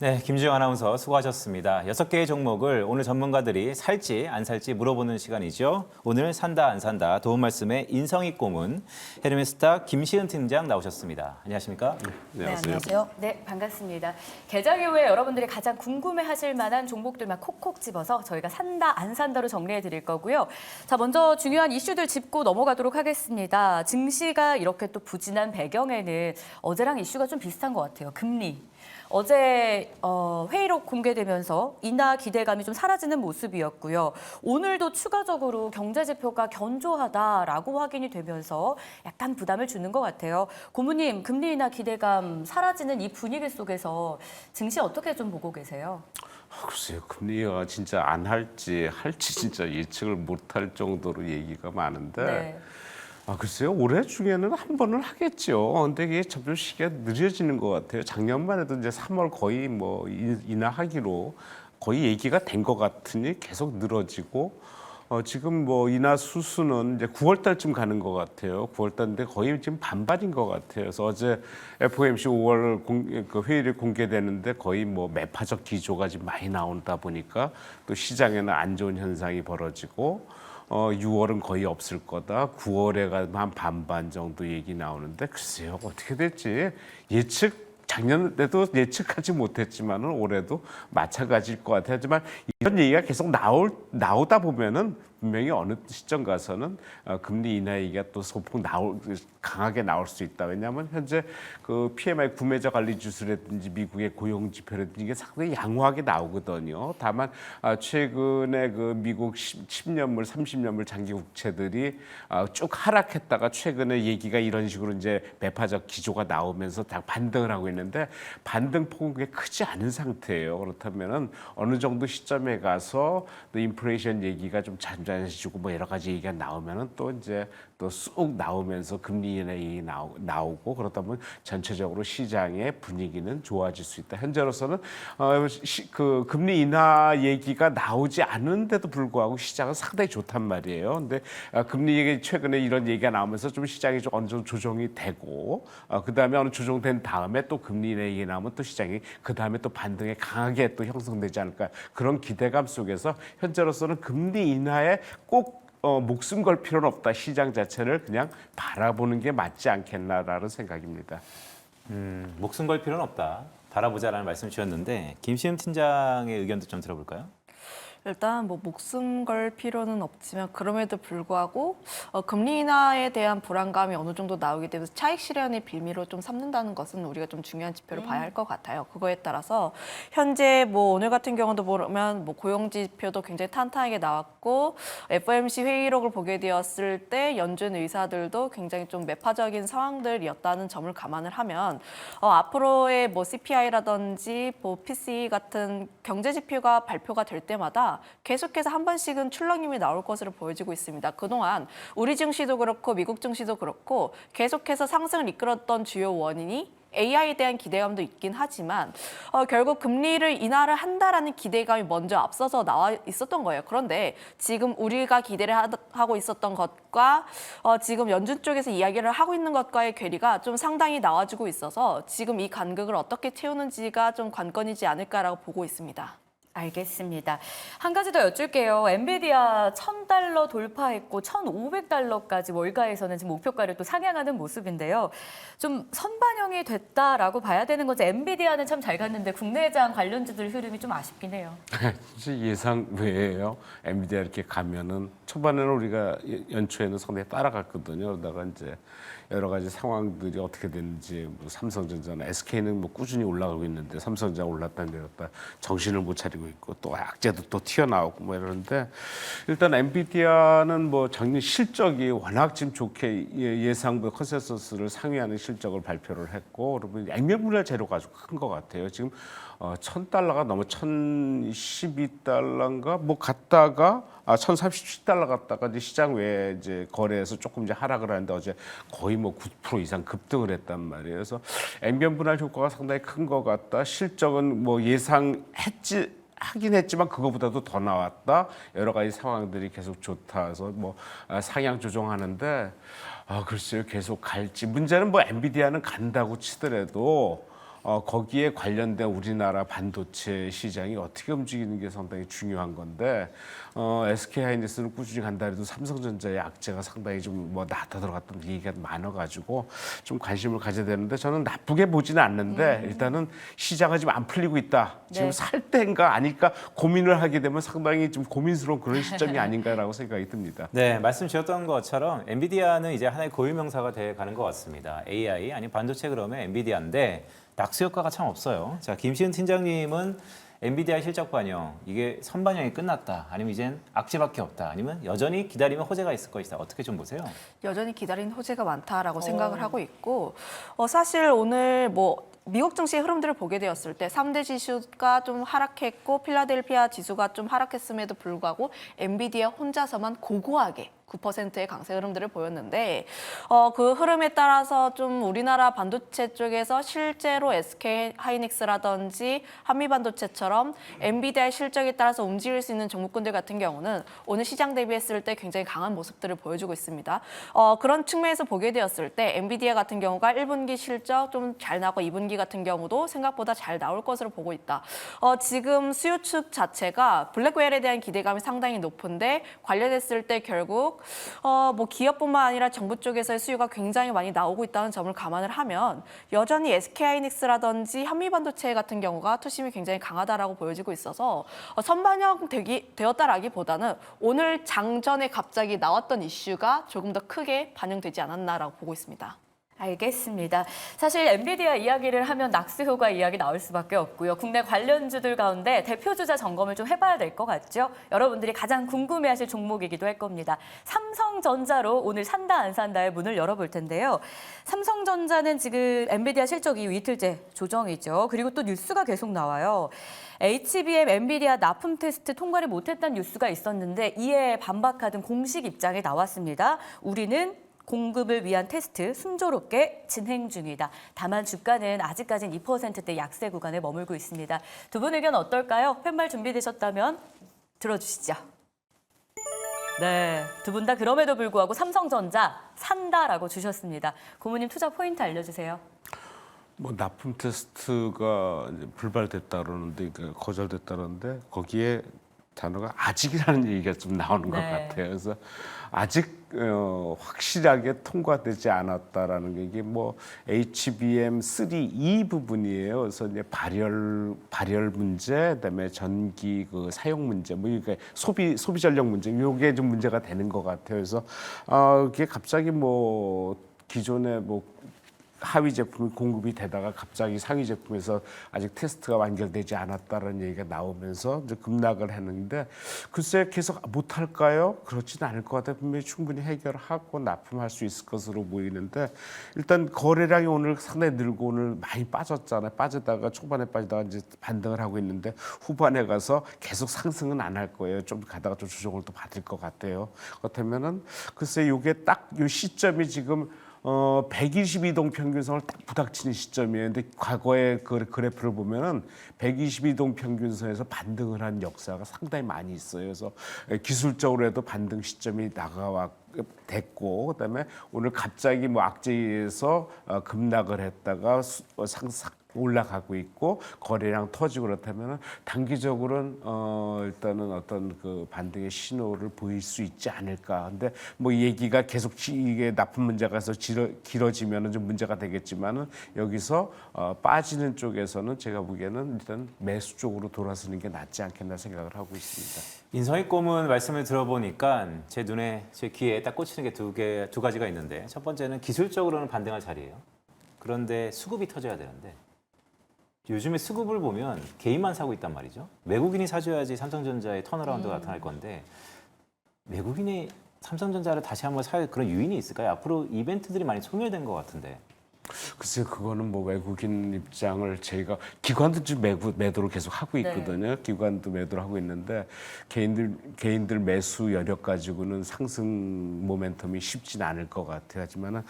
네, 김주영 아나운서 수고하셨습니다. 6개의 종목을 오늘 전문가들이 살지 안 살지 물어보는 시간이죠. 오늘 산다 안 산다 도움 말씀에 인성익 고문 헤르메스타 김시은 팀장 나오셨습니다. 안녕하십니까? 네, 안녕하세요. 네, 반갑습니다. 개장 이후에 여러분들이 가장 궁금해하실 만한 종목들만 콕콕 집어서 저희가 산다 안 산다로 정리해 드릴 거고요. 자, 먼저 중요한 이슈들 짚고 넘어가도록 하겠습니다. 증시가 이렇게 또 부진한 배경에는 어제랑 이슈가 좀 비슷한 것 같아요. 금리. 어제 회의록 공개되면서 인하 기대감이 좀 사라지는 모습이었고요. 오늘도 추가적으로 경제 지표가 견조하다라고 확인이 되면서 약간 부담을 주는 것 같아요. 고모님, 금리 인하 기대감 사라지는 이 분위기 속에서 증시 어떻게 좀 보고 계세요? 글쎄요, 금리가 진짜 안 할지 진짜 예측을 못할 정도로 얘기가 많은데 네. 글쎄요, 올해 중에는 한 번은 하겠죠. 근데 이게 점점 시기가 느려지는 것 같아요. 작년만 해도 이제 3월 거의 뭐 인하하기로 거의 얘기가 된 것 같으니 계속 늘어지고 지금 뭐 인하 수수는 이제 9월 달쯤 가는 것 같아요. 9월 달인데 거의 지금 반반인 것 같아요. 그래서 어제 FOMC 5월 그 회의를 공개되는데 거의 뭐 매파적 기조가 지금 많이 나오다 보니까 또 시장에는 안 좋은 현상이 벌어지고 6월은 거의 없을 거다. 9월에 가면 한 반반 정도 얘기 나오는데 글쎄요, 어떻게 될지 작년에도 예측하지 못했지만은 올해도 마찬가지일 것 같아요. 하지만 이런 얘기가 계속 나오다 보면은 분명히 어느 시점 가서는 금리 인하 얘기가 또 소폭 강하게 나올 수 있다. 왜냐하면 현재 그 PMI 구매자 관리 지수라든지 미국의 고용 지표라든지 이게 상당히 양호하게 나오거든요. 다만 최근에 그 미국 10년물, 30년물 장기 국채들이 쭉 하락했다가 최근에 얘기가 이런 식으로 이제 매파적 기조가 나오면서 다 반등을 하고 있는데 반등 폭은 그게 크지 않은 상태예요. 그렇다면은 어느 정도 시점에 가서 또 인플레이션 얘기가 좀 잠잠해지고 뭐 여러 가지 얘기가 나오면은 또 이제 또 쑥 나오면서 금리 인하 얘기 나오고 그러다 보면 전체적으로 시장의 분위기는 좋아질 수 있다. 현재로서는 그 금리 인하 얘기가 나오지 않은데도 불구하고 시장은 상당히 좋단 말이에요. 근데 금리 얘기 최근에 이런 얘기가 나오면서 좀 시장이 좀 어느 정도 조정이 되고 그다음에 어느 조정된 다음에 또 금리 인하 얘기 나오면 또 시장이 그다음에 또 반등에 강하게 또 형성되지 않을까 그런 기대감 속에서 현재로서는 금리 인하에 꼭 목숨 걸 필요는 없다. 시장 자체를 그냥 바라보는 게 맞지 않겠나라는 생각입니다. 목숨 걸 필요는 없다. 바라보자라는 말씀 주셨는데 김시은 팀장의 의견도 좀 들어볼까요? 일단 뭐 목숨 걸 필요는 없지만 그럼에도 불구하고 금리 인하에 대한 불안감이 어느 정도 나오게 되면서 차익 실현의 빌미로 좀 삼는다는 것은 우리가 좀 중요한 지표로 봐야 할 것 같아요. 그거에 따라서 현재 뭐 오늘 같은 경우도 보면 뭐 고용 지표도 굉장히 탄탄하게 나왔고 FOMC 회의록을 보게 되었을 때 연준 의사들도 굉장히 좀 매파적인 상황들이었다는 점을 감안을 하면 앞으로의 뭐 CPI라든지 뭐 PCE 같은 경제 지표가 발표가 될 때마다 계속해서 한 번씩은 출렁임이 나올 것으로 보여지고 있습니다. 그동안 우리 증시도 그렇고 미국 증시도 그렇고 계속해서 상승을 이끌었던 주요 원인이 AI에 대한 기대감도 있긴 하지만 결국 금리를 인하를 한다라는 기대감이 먼저 앞서서 나와 있었던 거예요. 그런데 지금 우리가 기대를 하고 있었던 것과 지금 연준 쪽에서 이야기를 하고 있는 것과의 괴리가 좀 상당히 나와주고 있어서 지금 이 간극을 어떻게 채우는지가 좀 관건이지 않을까라고 보고 있습니다. 알겠습니다. 한 가지 더 여쭐게요. 엔비디아 $1,000 돌파했고 $1,500까지 월가에서는 지금 목표가를 또 상향하는 모습인데요. 좀 선반영이 됐다라고 봐야 되는 거죠. 엔비디아는 참 잘 갔는데 국내장 관련주들 흐름이 좀 아쉽긴 해요. 진짜 예상 외예요. 엔비디아 이렇게 가면은 초반에는 우리가 연초에는 상당히 따라갔거든요. 그러다가 이제 여러 가지 상황들이 어떻게 되는지 뭐 삼성전자나 SK는 뭐 꾸준히 올라가고 있는데 삼성전자 올랐다 내렸다 정신을 못 차리고 있고 또 악재도 또 튀어나오고 뭐 이러는데 일단 엔비디아는 뭐 작년 실적이 워낙 지금 좋게 예상보다 컨센서스를 상회하는 실적을 발표를 했고 그러면 액면분할 재료가 아주 큰 것 같아요. 지금 $1,000가 넘어 $1,012인가 뭐 갔다가 $1,037 갔다가 이제 시장 외에 이제 거래에서 조금 이제 하락을 하는데 어제 거의 뭐 9% 이상 급등을 했단 말이에요. 그래서 액면 분할 효과가 상당히 큰 것 같다. 실적은 뭐 하긴 했지만 그거보다도 더 나왔다. 여러 가지 상황들이 계속 좋다. 그래서 뭐 상향 조정하는데 글쎄요 계속 갈지. 문제는 뭐 엔비디아는 간다고 치더라도 거기에 관련된 우리나라 반도체 시장이 어떻게 움직이는 게 상당히 중요한 건데 SK하이닉스는 꾸준히 간다 해도 삼성전자의 악재가 상당히 좀 뭐 나타 들어갔던 얘기가 많아가지고 좀 관심을 가져야 되는데 저는 나쁘게 보지는 않는데 일단은 시장이 지금 안 풀리고 있다. 지금 네. 살 때인가 아닐까 고민을 하게 되면 상당히 좀 고민스러운 그런 시점이 아닌가라고 생각이 듭니다. 네, 말씀 주셨던 것처럼 엔비디아는 이제 하나의 고유명사가 돼 가는 것 같습니다. AI 아니 반도체 그러면 엔비디아인데 낙수 효과가 참 없어요. 자, 김시은 팀장님은 엔비디아 실적 반영 이게 선반영이 끝났다. 아니면 이젠 악재밖에 없다. 아니면 여전히 기다리면 호재가 있을 것이다. 어떻게 좀 보세요? 여전히 기다리는 호재가 많다라고 생각을 하고 있고 사실 오늘 뭐 미국 증시 흐름들을 보게 되었을 때 3대 지수가 좀 하락했고 필라델피아 지수가 좀 하락했음에도 불구하고 엔비디아 혼자서만 고고하게 9%의 강세 흐름들을 보였는데 그 흐름에 따라서 좀 우리나라 반도체 쪽에서 실제로 SK 하이닉스라든지 한미반도체처럼 엔비디아의 실적에 따라서 움직일 수 있는 종목군들 같은 경우는 오늘 시장 대비했을 때 굉장히 강한 모습들을 보여주고 있습니다. 그런 측면에서 보게 되었을 때 엔비디아 같은 경우가 1분기 실적 좀 잘 나고 2분기 같은 경우도 생각보다 잘 나올 것으로 보고 있다. 지금 수요 측 자체가 블랙웰에 대한 기대감이 상당히 높은데 관련했을 때 결국 뭐 기업뿐만 아니라 정부 쪽에서의 수요가 굉장히 많이 나오고 있다는 점을 감안을 하면 여전히 SK하이닉스라든지 한미반도체 같은 경우가 투심이 굉장히 강하다라고 보여지고 있어서 선반영 되었다라기보다는 오늘 장전에 갑자기 나왔던 이슈가 조금 더 크게 반영되지 않았나라고 보고 있습니다. 알겠습니다. 사실 엔비디아 이야기를 하면 낙수 효과 이야기 나올 수밖에 없고요. 국내 관련주들 가운데 대표주자 점검을 좀 해봐야 될 것 같죠? 여러분들이 가장 궁금해하실 종목이기도 할 겁니다. 삼성전자로 오늘 산다 안 산다의 문을 열어볼 텐데요. 삼성전자는 지금 엔비디아 실적 이후 이틀째 조정이죠. 그리고 또 뉴스가 계속 나와요. HBM 엔비디아 납품 테스트 통과를 못했다는 뉴스가 있었는데 이에 반박하던 공식 입장이 나왔습니다. 우리는 공급을 위한 테스트 순조롭게 진행 중이다. 다만 주가는 아직까지는 2%대 약세 구간에 머물고 있습니다. 두 분 의견 어떨까요? 팻말 준비되셨다면 들어주시죠. 네, 두 분 다 그럼에도 불구하고 삼성전자 산다라고 주셨습니다. 고모님 투자 포인트 알려주세요. 뭐 납품 테스트가 이제 불발됐다 그러는데 거절됐다 그러는데 거기에 단어가 아직이라는 얘기가 좀 나오는 것 네. 같아요. 그래서 아직 확실하게 통과되지 않았다라는 게 이게 뭐 HBM3E 부분이에요. 그래서 이제 발열 문제, 그다음에 전기 그 사용 문제, 뭐 이게 소비 전력 문제, 이게 좀 문제가 되는 것 같아요. 그래서 이게 갑자기 뭐 기존에 뭐 하위 제품이 공급이 되다가 갑자기 상위 제품에서 아직 테스트가 완결되지 않았다는 얘기가 나오면서 이제 급락을 했는데 글쎄 계속 못할까요? 그렇지는 않을 것 같아요. 분명히 충분히 해결하고 납품할 수 있을 것으로 보이는데 일단 거래량이 오늘 상당히 늘고 오늘 많이 빠졌잖아요. 빠졌다가 초반에 빠지다가 이제 반등을 하고 있는데 후반에 가서 계속 상승은 안 할 거예요. 좀 가다가 좀 조정을 또 받을 것 같아요. 그렇다면은 글쎄 이게 딱 이 시점이 지금 122동 평균선을 딱 부닥치는 시점이에요. 근데 과거의 그 그래프를 보면은 122동 평균선에서 반등을 한 역사가 상당히 많이 있어요. 그래서 기술적으로 해도 반등 시점이 됐고, 그다음에 오늘 갑자기 뭐 악재에서 급락을 했다가 올라가고 있고 거래량 터지고 그렇다면 단기적으로는 일단은 어떤 그 반등의 신호를 보일 수 있지 않을까. 근데 뭐 얘기가 계속 이게 납품 문제가 길어지면은 좀 문제가 되겠지만은 여기서 빠지는 쪽에서는 제가 보기에는 일단 매수 쪽으로 돌아서는 게 낫지 않겠나 생각을 하고 있습니다. 인성이 꼬문 말씀을 들어보니까 제 눈에, 제 귀에 딱 꽂히는 게 두 가지가 있는데 첫 번째는 기술적으로는 반등할 자리예요. 그런데 수급이 터져야 되는데 요즘에 수급을 보면 개인만 사고 있단 말이죠. 외국인이 사줘야지 삼성전자의 턴어라운드가 나타날 건데 외국인이 삼성전자를 다시 한번 살 그런 유인이 있을까요? 앞으로 이벤트들이 많이 소멸된 것 같은데. 글쎄요, 그거는 뭐 외국인 입장을 저희가 기관도 지금 매도를 계속 하고 있거든요. 기관도 매도를 하고 있는데 개인들 매수 여력 가지고는 상승 모멘텀이 쉽지는 않을 것 같아요. 하지만은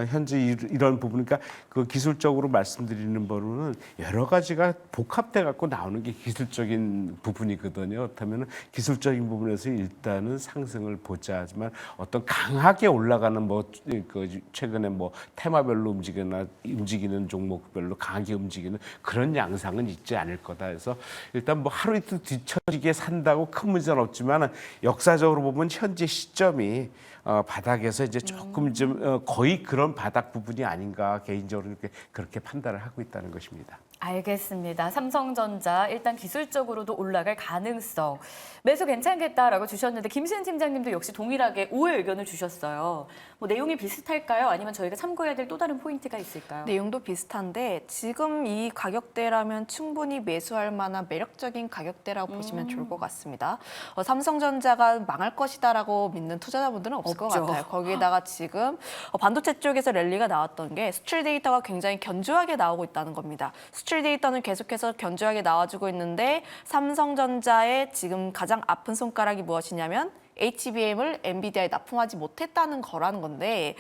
현재 이런 부분, 그러니까 그 기술적으로 말씀드리는 바로는 여러 가지가 복합돼 갖고 나오는 게 기술적인 부분이거든요. 그렇다면은 기술적인 부분에서 일단은 상승을 보자. 하지만 어떤 강하게 올라가는 뭐 그 최근에 뭐 테마별로 움직이는 움직이거나 움직이는 종목별로 강하게 움직이는 그런 양상은 있지 않을 거다 해서 일단 뭐 하루 이틀 뒤처지게 산다고 큰 문제는 없지만 역사적으로 보면 현재 시점이 바닥에서 이제 조금 좀 거의 그런 바닥 부분이 아닌가 개인적으로 그렇게 판단을 하고 있다는 것입니다. 알겠습니다. 삼성전자 일단 기술적으로도 올라갈 가능성. 매수 괜찮겠다라고 주셨는데 김시은 팀장님도 역시 동일하게 우회 의견을 주셨어요. 뭐 내용이 비슷할까요? 아니면 저희가 참고해야 될 또 다른 포인트가 있을까요? 내용도 비슷한데 지금 이 가격대라면 충분히 매수할 만한 매력적인 가격대라고 보시면 좋을 것 같습니다. 삼성전자가 망할 것이다라고 믿는 투자자분들은 없을 것 없죠. 같아요. 거기에다가 지금 반도체 쪽에서 랠리가 나왔던 게 수출 데이터가 굉장히 견조하게 나오고 있다는 겁니다. 수출 데이터는 계속해서 견조하게 나와주고 있는데 삼성전자의 지금 가장 아픈 손가락이 무엇이냐면 HBM을 엔비디아에 납품하지 못했다는 거라는 건데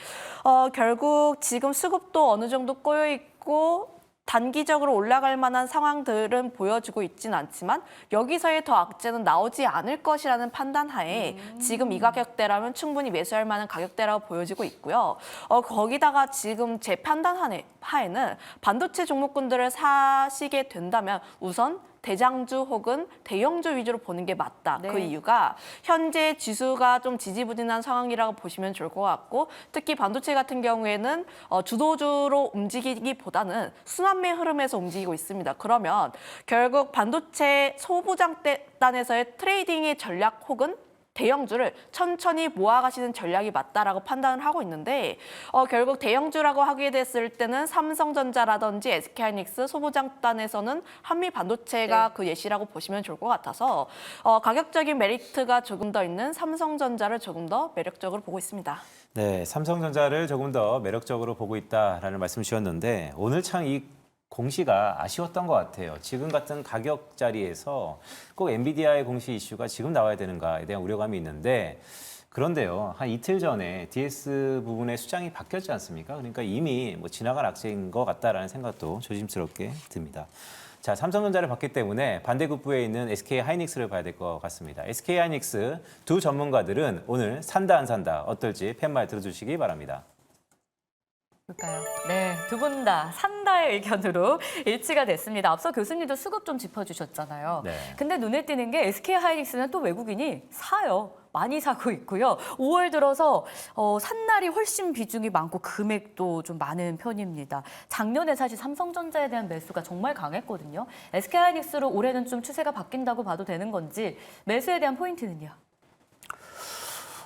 결국 지금 수급도 어느 정도 꼬여 있고 단기적으로 올라갈 만한 상황들은 보여주고 있지는 않지만 여기서의 더 악재는 나오지 않을 것이라는 판단하에 지금 이 가격대라면 충분히 매수할 만한 가격대라고 보여지고 있고요. 거기다가 지금 제 판단하에는 반도체 종목군들을 사시게 된다면 우선 대장주 혹은 대형주 위주로 보는 게 맞다. 네. 그 이유가 현재 지수가 좀 지지부진한 상황이라고 보시면 좋을 것 같고 특히 반도체 같은 경우에는 주도주로 움직이기보다는 순환매 흐름에서 움직이고 있습니다. 그러면 결국 반도체 소부장단에서의 트레이딩의 전략 혹은 대형주를 천천히 모아가시는 전략이 맞다라고 판단을 하고 있는데 결국 대형주라고 하게 됐을 때는 삼성전자라든지 SK하이닉스 소부장단에서는 한미반도체가 그 예시라고 보시면 좋을 것 같아서 가격적인 메리트가 조금 더 있는 삼성전자를 조금 더 매력적으로 보고 있습니다. 네, 삼성전자를 조금 더 매력적으로 보고 있다라는 말씀 주셨는데 오늘 참 이 공시가 아쉬웠던 것 같아요. 지금 같은 가격 자리에서 꼭 엔비디아의 공시 이슈가 지금 나와야 되는가에 대한 우려감이 있는데 그런데요. 한 이틀 전에 DS 부분의 수장이 바뀌었지 않습니까? 그러니까 이미 뭐 지나간 악재인 것 같다라는 생각도 조심스럽게 듭니다. 자, 삼성전자를 봤기 때문에 반대급부에 있는 SK하이닉스를 봐야 될 것 같습니다. SK하이닉스 두 전문가들은 오늘 산다 안 산다 어떨지 팻말 들어주시기 바랍니다. 볼까요? 네, 두 분 다 산다의 의견으로 일치가 됐습니다. 앞서 교수님도 수급 좀 짚어주셨잖아요. 네. 근데 눈에 띄는 게 SK하이닉스는 또 외국인이 사요. 많이 사고 있고요. 5월 들어서 산 날이 훨씬 비중이 많고 금액도 좀 많은 편입니다. 작년에 사실 삼성전자에 대한 매수가 정말 강했거든요. SK하이닉스로 올해는 좀 추세가 바뀐다고 봐도 되는 건지 매수에 대한 포인트는요?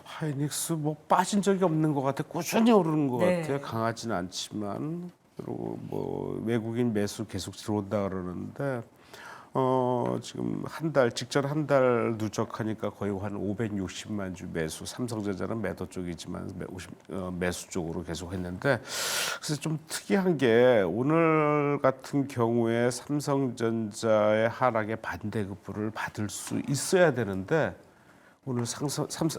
하이닉스 뭐 빠진 적이 없는 것 같아. 꾸준히 오르는 것 네. 같아요. 강하지는 않지만 그리고 뭐 외국인 매수 계속 들어온다 그러는데 지금 직전 한 달 누적하니까 거의 한 560만 주 매수. 삼성전자는 매도 쪽이지만 매수 쪽으로 계속 했는데 그래서 좀 특이한 게 오늘 같은 경우에 삼성전자의 하락에 반대급부를 받을 수 있어야 되는데 오늘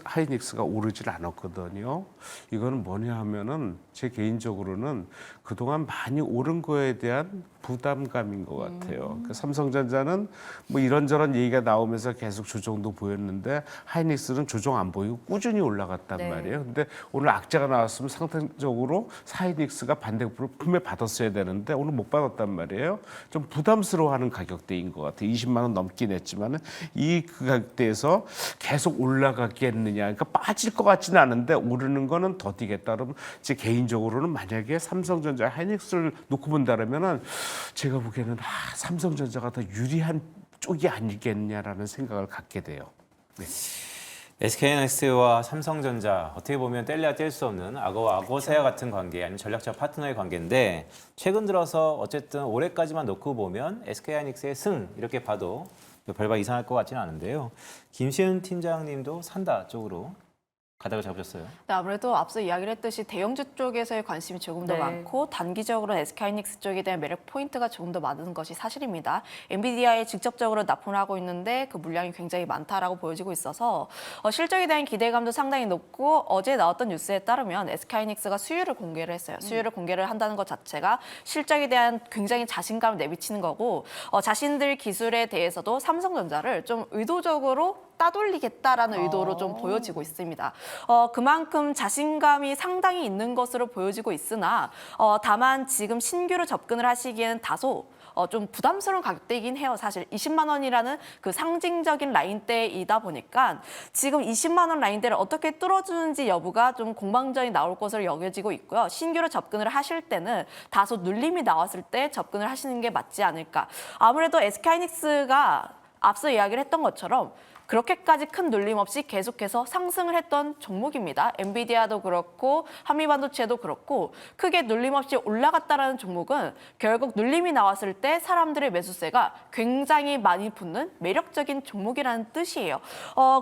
하이닉스가 오르질 않았거든요. 이거는 뭐냐 하면은 제 개인적으로는 그동안 많이 오른 거에 대한 부담감인 것 같아요. 그러니까 삼성전자는 뭐 이런저런 얘기가 나오면서 계속 조정도 보였는데 하이닉스는 조정 안 보이고 꾸준히 올라갔단 네. 말이에요. 근데 오늘 악재가 나왔으면 상대적으로 하이닉스가 반대급부를 분명히 받았어야 되는데 오늘 못 받았단 말이에요. 좀 부담스러워하는 가격대인 것 같아요. 20만 원 넘긴 했지만은 이 그 가격대에서 계속 올라가겠느냐. 그러니까 빠질 것 같지는 않은데 오르는 거는 더 뛰겠다. 그러면 제 개인적으로는 만약에 삼성전자 하이닉스를 놓고 본다면은 제가 보기에는 삼성전자가 더 유리한 쪽이 아니겠냐라는 생각을 갖게 돼요. 네. SK하이닉스와 삼성전자 어떻게 보면 뗄래야 뗄 수 없는 악어와 악어새와 같은 관계 아니면 전략적 파트너의 관계인데 최근 들어서 어쨌든 올해까지만 놓고 보면 SK하이닉스의 승 이렇게 봐도 별반 이상할 것 같지는 않은데요. 김시은 팀장님도 산다 쪽으로 가닥을 잡으셨어요. 네, 아무래도 앞서 이야기를 했듯이 대형주 쪽에서의 관심이 조금 더 네. 많고 단기적으로 SK하이닉스 쪽에 대한 매력 포인트가 조금 더 많은 것이 사실입니다. 엔비디아에 직접적으로 납품을 하고 있는데 그 물량이 굉장히 많다라고 보여지고 있어서 실적에 대한 기대감도 상당히 높고 어제 나왔던 뉴스에 따르면 SK하이닉스가 수율을 공개를 했어요. 수율을 공개를 한다는 것 자체가 실적에 대한 굉장히 자신감을 내비치는 거고 자신들 기술에 대해서도 삼성전자를 좀 의도적으로 따돌리겠다라는 의도로 좀 보여지고 있습니다. 그만큼 자신감이 상당히 있는 것으로 보여지고 있으나 다만 지금 신규로 접근을 하시기에는 다소 좀 부담스러운 가격대이긴 해요. 사실 20만 원이라는 그 상징적인 라인대이다 보니까 지금 20만 원 라인대를 어떻게 뚫어주는지 여부가 좀 공방전이 나올 것으로 여겨지고 있고요. 신규로 접근을 하실 때는 다소 눌림이 나왔을 때 접근을 하시는 게 맞지 않을까. 아무래도 SK하이닉스가 앞서 이야기를 했던 것처럼 그렇게까지 큰 눌림 없이 계속해서 상승을 했던 종목입니다. 엔비디아도 그렇고 한미반도체도 그렇고 크게 눌림 없이 올라갔다라는 종목은 결국 눌림이 나왔을 때 사람들의 매수세가 굉장히 많이 붙는 매력적인 종목이라는 뜻이에요.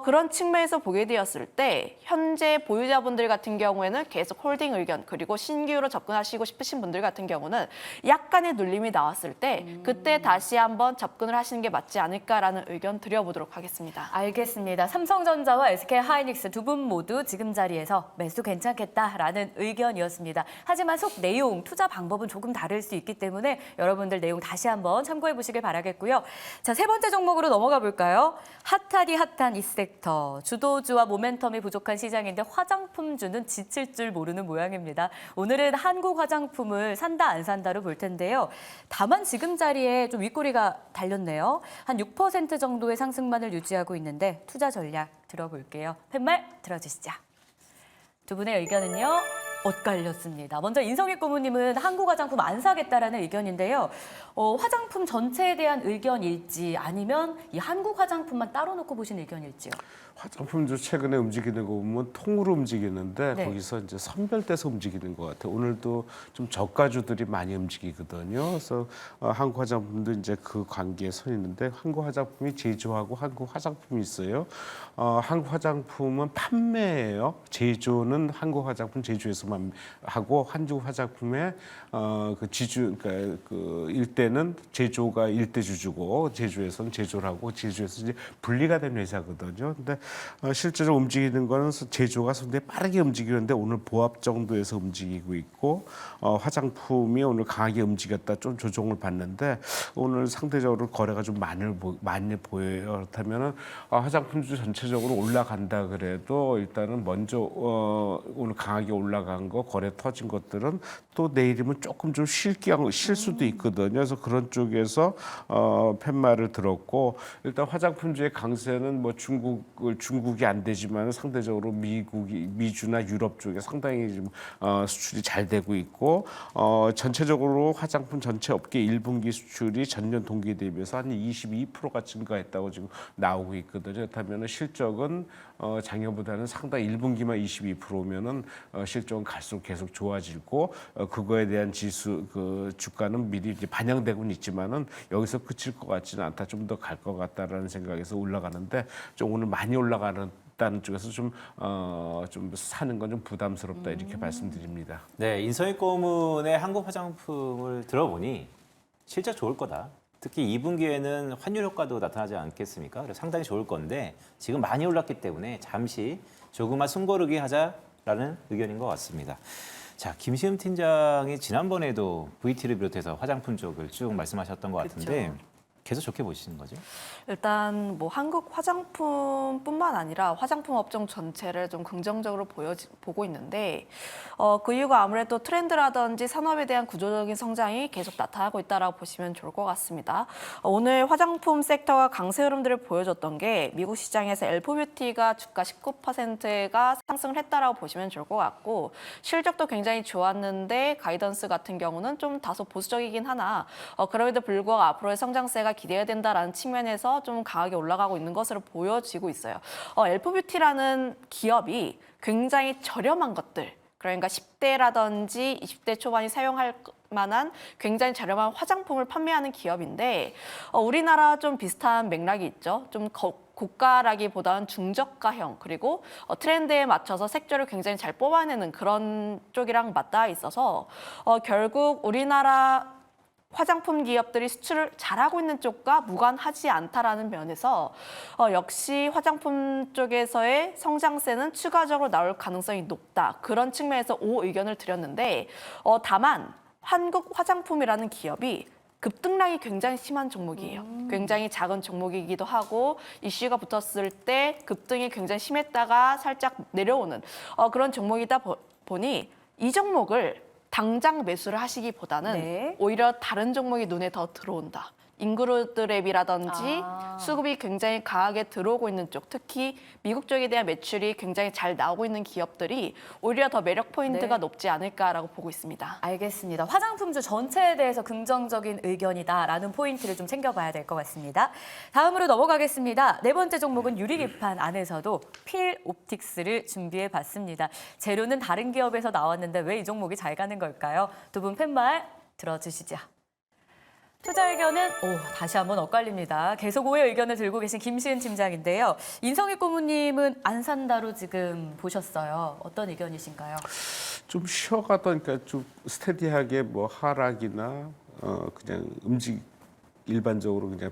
그런 측면에서 보게 되었을 때 현재 보유자분들 같은 경우에는 계속 홀딩 의견 그리고 신규로 접근하시고 싶으신 분들 같은 경우는 약간의 눌림이 나왔을 때 그때 다시 한번 접근을 하시는 게 맞지 않을까라는 의견 드려보도록 하겠습니다. 알겠습니다. 삼성전자와 SK하이닉스 두 분 모두 지금 자리에서 매수 괜찮겠다라는 의견이었습니다. 하지만 속 내용, 투자 방법은 조금 다를 수 있기 때문에 여러분들 내용 다시 한번 참고해 보시길 바라겠고요. 자, 세 번째 종목으로 넘어가 볼까요? 핫하디 핫한 이 섹터. 주도주와 모멘텀이 부족한 시장인데 화장품주는 지칠 줄 모르는 모양입니다. 오늘은 한국 화장품을 산다 안 산다로 볼 텐데요. 다만 지금 자리에 좀 윗꼬리가 달렸네요. 한 6% 정도의 상승만을 유지하고 있는데 투자 전략 들어볼게요. 팻말 들어주시죠. 두 분의 의견은요? 엇갈렸습니다. 먼저 인성익 고모님은 한국 화장품 안 사겠다라는 의견인데요. 화장품 전체에 대한 의견일지 아니면 이 한국 화장품만 따로 놓고 보신 의견일지요? 화장품도 최근에 움직이는 거 보면 통으로 움직이는데 네. 거기서 이제 선별돼서 움직이는 것 같아요. 오늘도 좀 저가주들이 많이 움직이거든요. 그래서 한국 화장품도 이제 그 관계에 서 있는데 한국 화장품이 제조하고 한국 화장품이 있어요. 한국 화장품은 판매예요. 제조는 한국 화장품 제조에서만 하고 한국 화장품의 그 지주 그러니까 그 일대는 제조가 일대주주고 제조에서는 제조를 하고 제조에서 이제 분리가 된 회사거든요. 근데 실제로 움직이는 거는 제조가 상당히 빠르게 움직이는데 오늘 보합 정도에서 움직이고 있고 화장품이 오늘 강하게 움직였다 좀 조정을 받는데 오늘 상대적으로 거래가 좀 많이 보여요. 그렇다면은 화장품주 전체적으로 올라간다 그래도 일단은 먼저 오늘 강하게 올라간 거 거래 터진 것들은 또 내일이면 조금 좀 쉴 수도 있거든요. 그래서 그런 쪽에서 팻말을 들었고 일단 화장품주의 강세는 뭐 중국이 안 되지만 상대적으로 미주나 유럽 쪽에 상당히 좀 수출이 잘 되고 있고 전체적으로 화장품 전체 업계 1분기 수출이 전년 동기 대비해서 한 22%가 증가했다고 지금 나오고 있거든요. 그렇다면 실적은 작년보다는 상당히 1분기만 22%면은 실적은 갈수록 계속 좋아지고 그거에 대한 지수 그 주가는 미리 이제 반영되고는 있지만은 여기서 그칠 것 같지는 않다. 좀 더 갈 것 같다라는 생각에서 올라가는데 좀 오늘 많이 올라가는 다는 쪽에서 좀 사는 건 좀 부담스럽다 이렇게 말씀드립니다. 네, 인성익 고문의 한국 화장품을 들어보니 실적 좋을 거다. 특히 2분기에는 환율 효과도 나타나지 않겠습니까? 그래서 상당히 좋을 건데 지금 많이 올랐기 때문에 잠시 조금만 숨고르기 하자라는 의견인 것 같습니다. 자, 김시흠 팀장이 지난번에도 VT를 비롯해서 화장품 쪽을 쭉 말씀하셨던 것 같은데 계속 좋게 보시는 거죠? 일단 뭐 한국 화장품뿐만 아니라 화장품 업종 전체를 좀 긍정적으로 보고 있는데 그 이유가 아무래도 트렌드라든지 산업에 대한 구조적인 성장이 계속 나타나고 있다라고 보시면 좋을 것 같습니다. 오늘 화장품 섹터가 강세 흐름들을 보여줬던 게 미국 시장에서 엘포뷰티가 주가 19%가 상승을 했다라고 보시면 좋을 것 같고 실적도 굉장히 좋았는데 가이던스 같은 경우는 좀 다소 보수적이긴 하나 그럼에도 불구하고 앞으로의 성장세가 기대해야 된다라는 측면에서 좀 강하게 올라가고 있는 것으로 보여지고 있어요. 엘포뷰티라는 기업이 굉장히 저렴한 것들, 그러니까 10대라든지 20대 초반이 사용할 만한 굉장히 저렴한 화장품을 판매하는 기업인데 우리나라 좀 비슷한 맥락이 있죠. 좀 고가라기보다는 중저가형 그리고 트렌드에 맞춰서 색조를 굉장히 잘 뽑아내는 그런 쪽이랑 맞닿아 있어서 결국 우리나라 화장품 기업들이 수출을 잘하고 있는 쪽과 무관하지 않다라는 면에서 역시 화장품 쪽에서의 성장세는 추가적으로 나올 가능성이 높다. 그런 측면에서 의견을 드렸는데 다만 한국 화장품이라는 기업이 급등락이 굉장히 심한 종목이에요. 굉장히 작은 종목이기도 하고 이슈가 붙었을 때 급등이 굉장히 심했다가 살짝 내려오는 그런 종목이다 보니 이 종목을 당장 매수를 하시기보다는 네. 오히려 다른 종목이 눈에 더 들어온다. 인그루드랩이라든지 아. 수급이 굉장히 강하게 들어오고 있는 쪽, 특히 미국 쪽에 대한 매출이 굉장히 잘 나오고 있는 기업들이 오히려 더 매력 포인트가 네. 높지 않을까라고 보고 있습니다. 알겠습니다. 화장품주 전체에 대해서 긍정적인 의견이다라는 포인트를 좀 챙겨봐야 될 것 같습니다. 다음으로 넘어가겠습니다. 네 번째 종목은 유리기판 안에서도 필옵틱스를 준비해봤습니다. 재료는 다른 기업에서 나왔는데 왜 이 종목이 잘 가는 걸까요? 두 분 팻말 들어주시죠. 투자 의견은 다시 한번 엇갈립니다. 계속 오해 의견을 들고 계신 김시은 팀장인데요. 인성희 고문님은 안 산다로 지금 보셨어요. 어떤 의견이신가요? 좀 쉬어가던 그러니까 좀 스테디하게 뭐 하락이나 그냥 일반적으로 그냥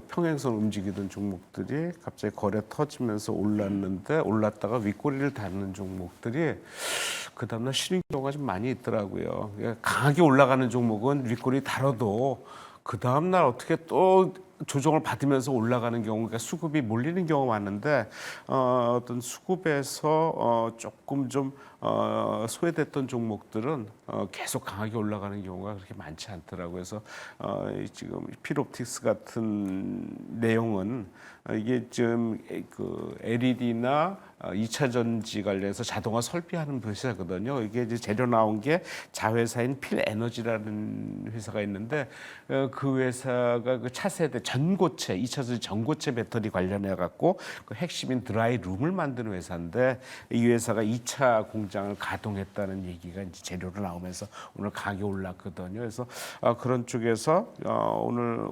평행선 움직이던 종목들이 갑자기 거래 터지면서 올랐는데 올랐다가 윗꼬리를 닫는 종목들이 그 다음날 쉬는 경우가 좀 많이 있더라고요. 그러니까 강하게 올라가는 종목은 윗꼬리 달아도 그 다음날 어떻게 또 조정을 받으면서 올라가는 경우, 그러니까 수급이 몰리는 경우가 많은데 어떤 수급에서 조금 좀 소외됐던 종목들은 계속 강하게 올라가는 경우가 그렇게 많지 않더라고요. 그래서 지금 필옵틱스 같은 내용은 이게 지금 그 LED나 2차 전지 관련해서 자동화 설비하는 회사거든요. 이게 이제 재료 나온 게 자회사인 필에너지라는 회사가 있는데 그 회사가 그 차세대 전고체, 2차 전지 전고체 배터리 관련해 갖고 그 핵심인 드라이룸을 만드는 회사인데 이 회사가 2차 공장을 가동했다는 얘기가 이제 재료로 나오면서 오늘 가격이 올랐거든요. 그래서 그런 쪽에서 오늘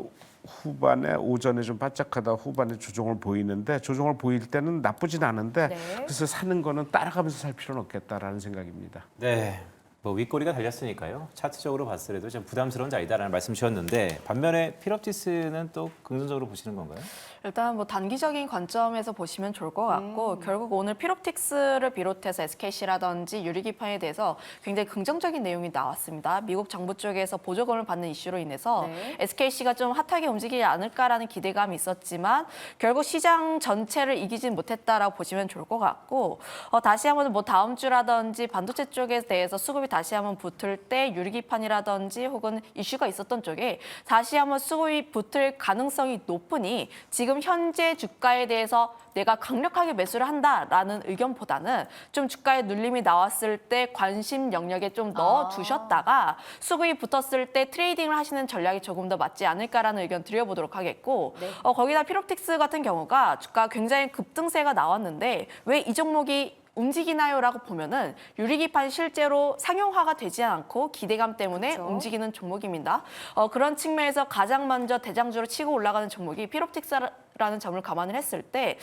오전에 좀 바짝하다 후반에 조정을 보이는데 조정을 보일 때는 나쁘진 않은데 네. 그래서 사는 거는 따라가면서 살 필요는 없겠다라는 생각입니다. 네. 뭐 윗꼬리가 달렸으니까요. 차트적으로 봤을 때도 좀 부담스러운 자리다라는 말씀 주셨는데 반면에 필옵티스는 또 긍정적으로 보시는 건가요? 일단 뭐 단기적인 관점에서 보시면 좋을 것 같고 결국 오늘 필옵틱스를 비롯해서 SKC라든지 유리기판에 대해서 굉장히 긍정적인 내용이 나왔습니다. 미국 정부 쪽에서 보조금을 받는 이슈로 인해서 네. SKC가 좀 핫하게 움직이지 않을까라는 기대감이 있었지만 결국 시장 전체를 이기진 못했다라고 보시면 좋을 것 같고 다시 한번 뭐 다음 주라든지 반도체 쪽에 대해서 수급이 다시 한번 붙을 때 유리기판이라든지 혹은 이슈가 있었던 쪽에 다시 한번 수급이 붙을 가능성이 높으니 지금 현재 주가에 대해서 내가 강력하게 매수를 한다라는 의견보다는 좀 주가에 눌림이 나왔을 때 관심 영역에 좀 넣어두셨다가 수급이 붙었을 때 트레이딩을 하시는 전략이 조금 더 맞지 않을까라는 의견 드려보도록 하겠고 네. 거기다 필옵틱스 같은 경우가 주가 굉장히 급등세가 나왔는데 왜 이 종목이 움직이나요라고 보면은 유리기판이 실제로 상용화가 되지 않고 기대감 때문에 그렇죠. 움직이는 종목입니다. 그런 측면에서 가장 먼저 대장주로 치고 올라가는 종목이 필옵틱스라는 점을 감안을 했을 때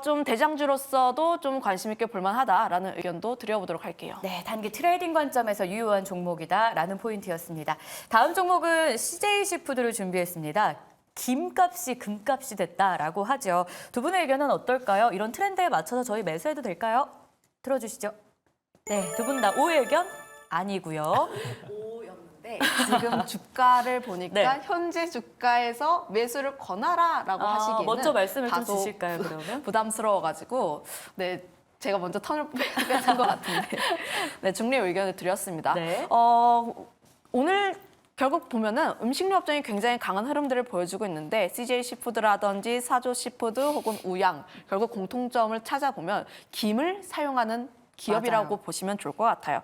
좀 대장주로서도 좀 관심 있게 볼만하다라는 의견도 드려보도록 할게요. 네, 단기 트레이딩 관점에서 유효한 종목이다라는 포인트였습니다. 다음 종목은 CJ시푸드를 준비했습니다. 김값이 금값이 됐다라고 하죠. 두 분의 의견은 어떨까요? 이런 트렌드에 맞춰서 저희 매수해도 될까요? 들어주시죠. 네, 두 분 다 오의 의견 아니고요. 네, 지금 주가를 보니까 네. 현재 주가에서 매수를 권하라라고 하시기에는 먼저 말씀을 좀 다소 주실까요, 그러면? 부담스러워가지고 네. 제가 먼저 턴을 뺏은 것 같은데 네, 중립 의견을 드렸습니다. 네. 오늘 결국 보면은 음식료 업종이 굉장히 강한 흐름들을 보여주고 있는데 CJ 시푸드라든지 사조 시푸드 혹은 우양 결국 공통점을 찾아보면 김을 사용하는 기업이라고 맞아요. 보시면 좋을 것 같아요.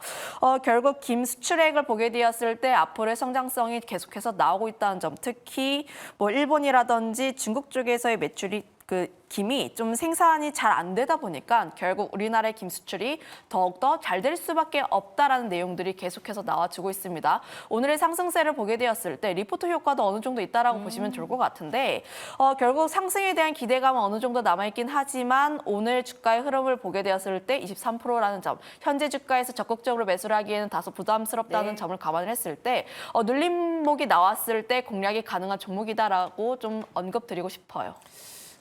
결국 김 수출액을 보게 되었을 때 앞으로의 성장성이 계속해서 나오고 있다는 점, 특히 뭐 일본이라든지 중국 쪽에서의 매출이 그 김이 좀 생산이 잘 안 되다 보니까 결국 우리나라의 김 수출이 더욱더 잘 될 수밖에 없다라는 내용들이 계속해서 나와주고 있습니다. 오늘의 상승세를 보게 되었을 때 리포트 효과도 어느 정도 있다라고 보시면 좋을 것 같은데 결국 상승에 대한 기대감은 어느 정도 남아있긴 하지만 오늘 주가의 흐름을 보게 되었을 때 23%라는 점, 현재 주가에서 적극적으로 매수를 하기에는 다소 부담스럽다는 네. 점을 감안을 했을 때 눌림목이 나왔을 때 공략이 가능한 종목이다라고 좀 언급드리고 싶어요.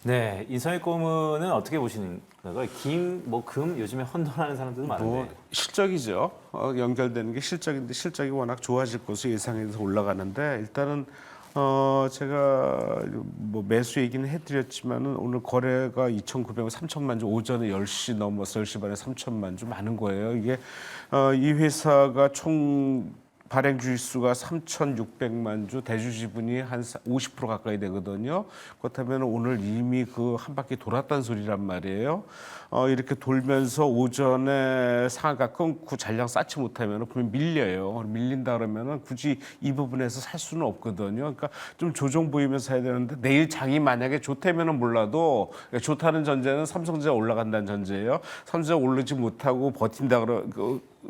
네, 인성의 고문은 어떻게 보시는 거예요? 금 요즘에 혼돈하는 사람들도 많은데. 뭐 실적이죠. 연결되는 게 실적인데 실적이 워낙 좋아질 것으로 예상해서 올라가는데 일단은 제가 뭐 매수 얘기는 해드렸지만은 오늘 거래가 2,900원, 3천만 주 오전에 10시 넘어서 10시 반에 3천만 주 많은 거예요. 이게 이 회사가 총 발행 주식수가 3,600만 주, 대주 지분이 한 50% 가까이 되거든요. 그렇다면 오늘 이미 그 한 바퀴 돌았다는 소리란 말이에요. 이렇게 돌면서 오전에 상한가 끊고 잔량 쌓지 못하면 분명 밀려요. 밀린다 그러면은 굳이 이 부분에서 살 수는 없거든요. 그러니까 좀 조정 보이면서 사야 되는데 내일 장이 만약에 좋다면은 몰라도 좋다는 전제는 삼성전자 올라간다는 전제예요. 삼성전자 오르지 못하고 버틴다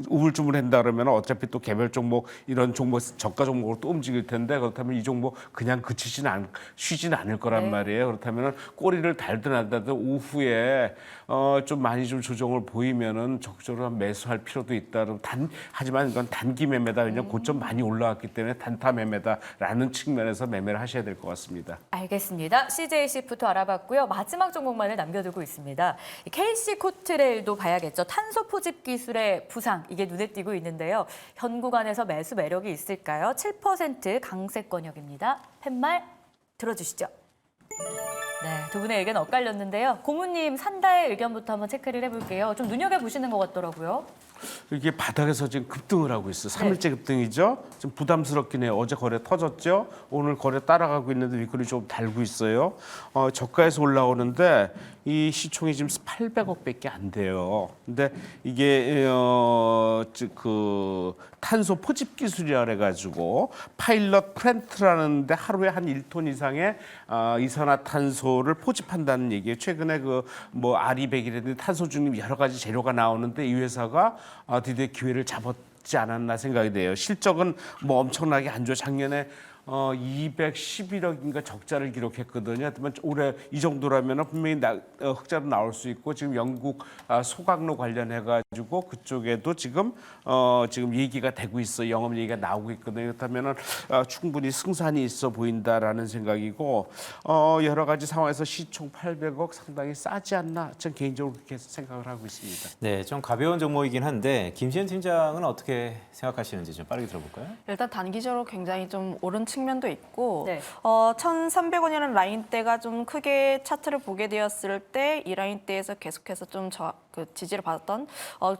우물쭈물한다 그러면 어차피 또 개별 종목 이런 종목 저가 종목으로 또 움직일 텐데 그렇다면 이 종목 그냥 쉬진 않을 거란 말이에요. 그렇다면 꼬리를 달든 안 달든 오후에 좀 많이 좀 조정을 보이면은 적극적으로 매수할 필요도 있다. 하지만 이건 단기 매매다. 왜냐면 고점 많이 올라왔기 때문에 단타 매매다라는 측면에서 매매를 하셔야 될 것 같습니다. 알겠습니다. CJC부터 알아봤고요. 마지막 종목만을 남겨두고 있습니다. KC 코트레일도 봐야겠죠. 탄소 포집 기술의 부상 이게 눈에 띄고 있는데요. 현 구간에서 매수 매력이 있을까요? 7% 강세권역입니다. 팻말 들어주시죠. 네, 두 분의 의견 엇갈렸는데요. 고모님 산다의 의견부터 한번 체크를 해볼게요. 좀 눈여겨보시는 것 같더라고요. 이게 바닥에서 지금 급등을 하고 있어요. 3일째 급등이죠. 좀 부담스럽긴 해요. 어제 거래 터졌죠. 오늘 거래 따라가고 있는데 윗꼬리 좀 달고 있어요. 저가에서 올라오는데 이 시총이 지금 800억밖에 안 돼요. 근데 이게 그 탄소 포집 기술이라 해가지고 파일럿 플랜트라는데 하루에 한 1톤 이상의 이산화탄소를 포집한다는 얘기예요. 최근에 그 뭐 아리백이라든지 탄소 중립 여러 가지 재료가 나오는데 이 회사가 드디어 기회를 잡았지 않았나 생각이 돼요. 실적은 뭐 엄청나게 안 좋아요. 작년에 211억인가 적자를 기록했거든요. 하지만 올해 이 정도라면 분명히 흑자로 나올 수 있고 지금 영국 소각로 관련해가지고 그쪽에도 지금 얘기가 되고 있어. 영업 얘기가 나오고 있거든요. 그렇다면 충분히 승산이 있어 보인다라는 생각이고 여러 가지 상황에서 시총 800억 상당히 싸지 않나 전 개인적으로 그렇게 생각을 하고 있습니다. 네, 좀 가벼운 종목이긴 한데 김시현 팀장은 어떻게 생각하시는지 좀 빠르게 들어볼까요? 일단 단기적으로 굉장히 좀 오른 측면도 있고 네. 1,300원이라는 라인대가 좀 크게 차트를 보게 되었을 때 이 라인대에서 계속해서 좀 지지를 받았던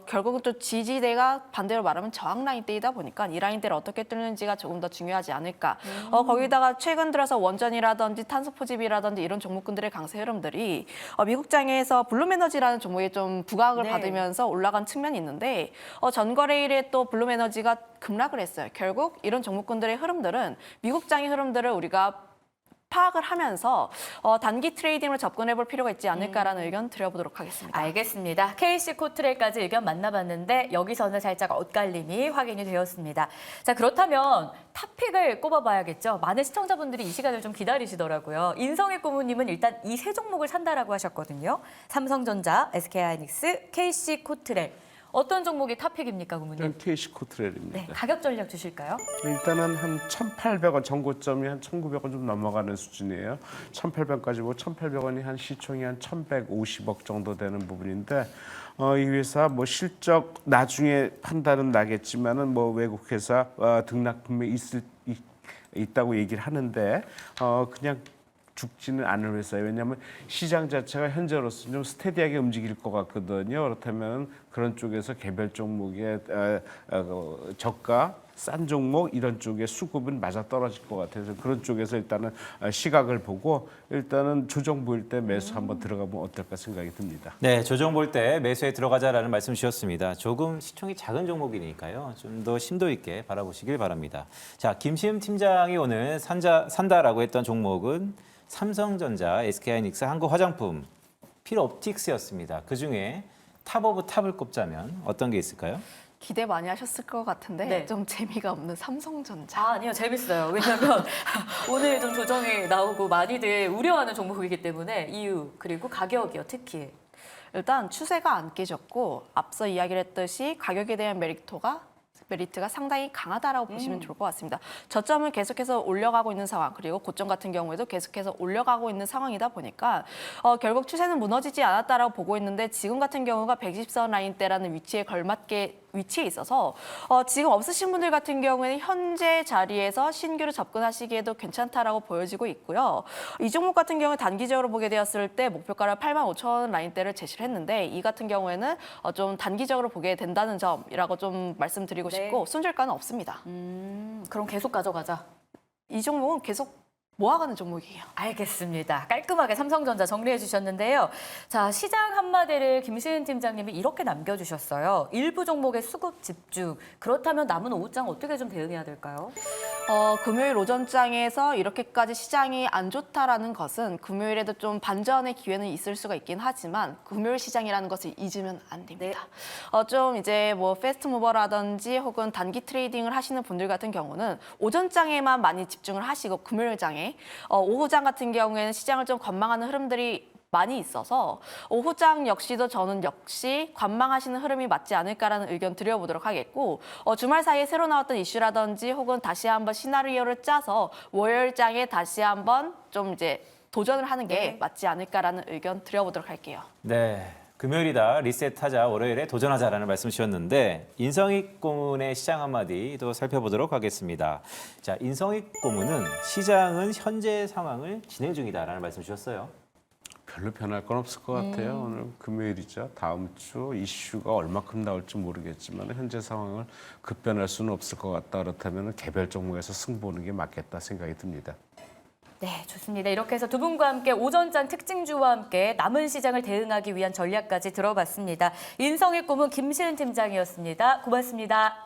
결국은 또 지지대가 반대로 말하면 저항 라인대이다 보니까 이 라인대를 어떻게 뚫는지가 조금 더 중요하지 않을까. 거기다가 최근 들어서 원전이라든지 탄소 포집이라든지 이런 종목군들의 강세 흐름들이 미국장에서 블룸에너지라는 종목에 좀 부각을 네. 받으면서 올라간 측면이 있는데 전거래일에 또 블룸에너지가 급락을 했어요. 결국 이런 종목군들의 흐름들은 미국장의 흐름들을 우리가 파악을 하면서 단기 트레이딩으로 접근해 볼 필요가 있지 않을까라는 의견 드려보도록 하겠습니다. 알겠습니다. KC 코트레일까지 의견 만나봤는데 여기서는 살짝 엇갈림이 확인이 되었습니다. 자, 그렇다면 탑픽을 꼽아봐야겠죠. 많은 시청자분들이 이 시간을 좀 기다리시더라고요. 인성의 고모님은 일단 이 세 종목을 산다라고 하셨거든요. 삼성전자, SK하이닉스, KC 코트레일. 어떤 종목이 탑픽입니까, 고모님? 저는 KC 코트레일입니다. 네, 가격 전략 주실까요? 일단은 한 1,800원 전고점이 한 1,900원 좀 넘어가는 수준이에요. 1,800원까지 뭐 1,800원이 한 시총이 한 1,150억 정도 되는 부분인데 이 회사 뭐 실적 나중에 판단은 나겠지만은 뭐 외국 회사 등락 분명히 있다고 얘기를 하는데 그냥 죽지는 않을 회사예요. 왜냐하면 시장 자체가 현재로서 좀 스테디하게 움직일 것 같거든요. 그렇다면 그런 쪽에서 개별 종목의 저가 싼 종목 이런 쪽의 수급은 맞아 떨어질 것 같아서 그런 쪽에서 일단은 시각을 보고 일단은 조정 보일 때 매수 한번 들어가면 어떨까 생각이 듭니다. 네, 조정 볼 때 매수에 들어가자라는 말씀 주셨습니다. 조금 시총이 작은 종목이니까요. 좀 더 심도 있게 바라보시길 바랍니다. 자, 김시흠 팀장이 오늘 산다라고 했던 종목은 삼성전자, SK하이닉스, 한국화장품, 필옵틱스였습니다. 그중에 탑 오브 탑을 꼽자면 어떤 게 있을까요? 기대 많이 하셨을 것 같은데 네. 좀 재미가 없는 삼성전자. 아니요, 재밌어요. 왜냐하면 오늘 좀 조정이 나오고 많이들 우려하는 종목이기 때문에 이유 그리고 가격이요, 특히. 일단 추세가 안 깨졌고 앞서 이야기를 했듯이 가격에 대한 메리트가 메리트가 상당히 강하다라고 보시면 좋을 것 같습니다. 저점을 계속해서 올려가고 있는 상황, 그리고 고점 같은 경우에도 계속해서 올려가고 있는 상황이다 보니까 결국 추세는 무너지지 않았다라고 보고 있는데 지금 같은 경우가 120선 라인대라는 위치에 걸맞게 위치에 있어서 지금 없으신 분들 같은 경우에는 현재 자리에서 신규로 접근하시기에도 괜찮다라고 보여지고 있고요. 이 종목 같은 경우에 단기적으로 보게 되었을 때 목표가를 85,000원 라인대를 제시를 했는데 이 같은 경우에는 좀 단기적으로 보게 된다는 점이라고 좀 말씀드리고 싶고 손절가는 없습니다. 그럼 계속 가져가자. 이 종목은 계속 모아가는 종목이에요. 알겠습니다. 깔끔하게 삼성전자 정리해 주셨는데요. 자, 시장 한마디를 김시은 팀장님이 이렇게 남겨주셨어요. 일부 종목의 수급 집중. 그렇다면 남은 오후장 어떻게 좀 대응해야 될까요? 금요일 오전장에서 이렇게까지 시장이 안 좋다라는 것은 금요일에도 좀 반전의 기회는 있을 수가 있긴 하지만 금요일 시장이라는 것을 잊으면 안 됩니다. 좀 이제 뭐 패스트무버라든지 혹은 단기 트레이딩을 하시는 분들 같은 경우는 오전장에만 많이 집중을 하시고 금요일장에 오후장 같은 경우에는 시장을 좀 관망하는 흐름들이 많이 있어서 오후장 역시도 저는 역시 관망하시는 흐름이 맞지 않을까라는 의견 드려보도록 하겠고 주말 사이에 새로 나왔던 이슈라든지 혹은 다시 한번 시나리오를 짜서 월요일장에 다시 한번 좀 이제 도전을 하는 게 맞지 않을까라는 의견 드려보도록 할게요. 네. 금요일이다 리셋하자 월요일에 도전하자라는 말씀 주셨는데 인성익 고문의 시장 한마디도 살펴보도록 하겠습니다. 자, 인성익 고문은 시장은 현재 상황을 진행 중이다라는 말씀 주셨어요. 별로 변할 건 없을 것 같아요. 오늘 금요일이죠. 다음 주 이슈가 얼마큼 나올지 모르겠지만 현재 상황을 급변할 수는 없을 것 같다. 그렇다면 개별 종목에서 승부하는 게 맞겠다 생각이 듭니다. 네, 좋습니다. 이렇게 해서 두 분과 함께 오전장 특징주와 함께 남은 시장을 대응하기 위한 전략까지 들어봤습니다. 인성익 고문 김시은 팀장이었습니다. 고맙습니다.